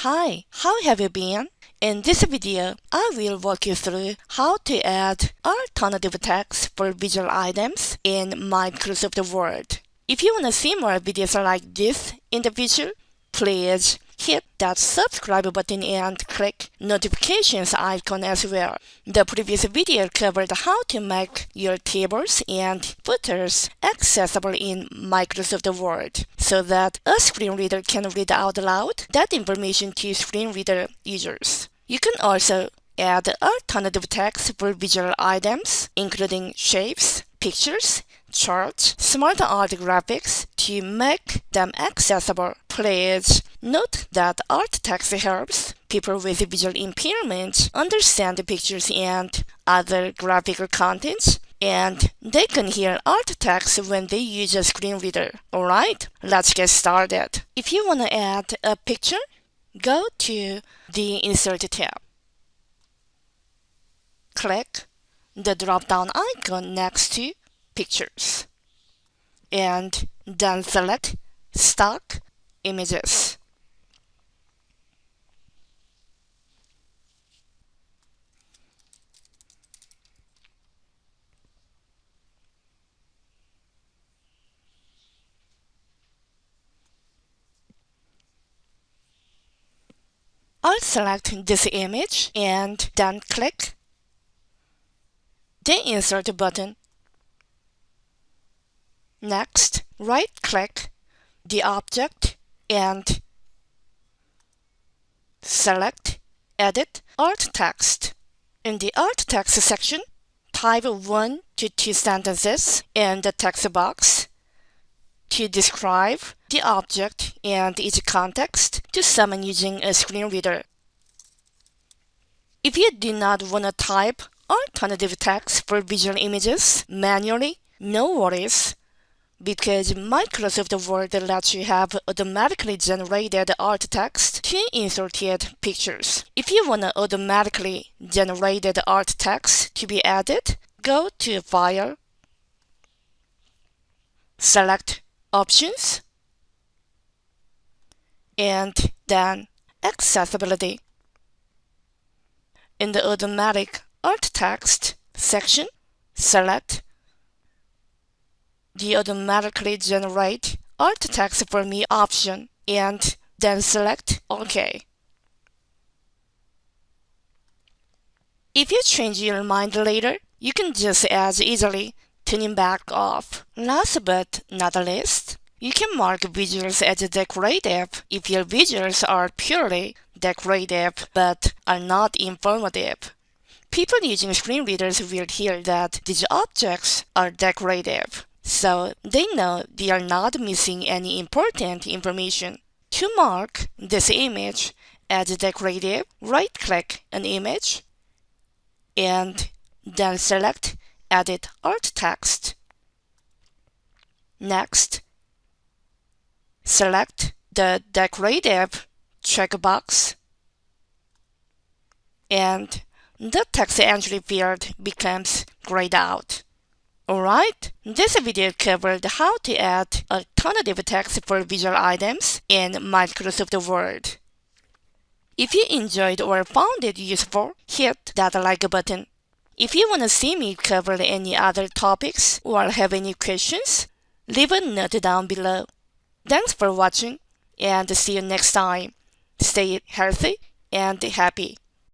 Hi, how have you been? In this video, I will walk you through how to add alternative text for visual items in Microsoft Word. If you want to see more videos like this in the future, please hit that subscribe button and click notifications icon as well. The previous video covered how to make your tables and footers accessible in Microsoft Word so that a screen reader can read out loud that information to screen reader users. You can also add alternative text for visual items, including shapes, pictures, charts, smart art graphics to make them accessible. Please note that alt text helps people with visual impairment understand the pictures and other graphical contents, and they can hear alt text when they use a screen reader. Alright, let's get started. If you want to add a picture, go to the Insert tab. Click the drop-down icon next to Pictures, and then select Stock Images. I'll select this image and then click the Insert button. Next, right-click the object and select Edit Alt Text. In the Alt Text section, type 1 to 2 sentences in the text box to describe the object and its context to someone using a screen reader. If you do not want to type alternative text for visual images manually, no worries, because Microsoft Word lets you have automatically generated alt text to inserted pictures. If you want automatically generated alt text to be added, go to File, select Options, and then Accessibility. In the Automatic Alt Text section, select the Automatically Generate Alt Text for Me option and then select OK. If you change your mind later, you can just as easily turn it back off. Last but not least, you can mark visuals as decorative if your visuals are purely decorative but are not informative. People using screen readers will hear that these objects are decorative, so they know they are not missing any important information. To mark this image as decorative, right-click an image and then select Edit Alt Text. Next, select the Decorative checkbox, and the text entry field becomes grayed out. Alright, this video covered how to add alternative text for visual items in Microsoft Word. If you enjoyed or found it useful, hit that like button. If you want to see me cover any other topics or have any questions, leave a note down below. Thanks for watching and see you next time. Stay healthy and happy.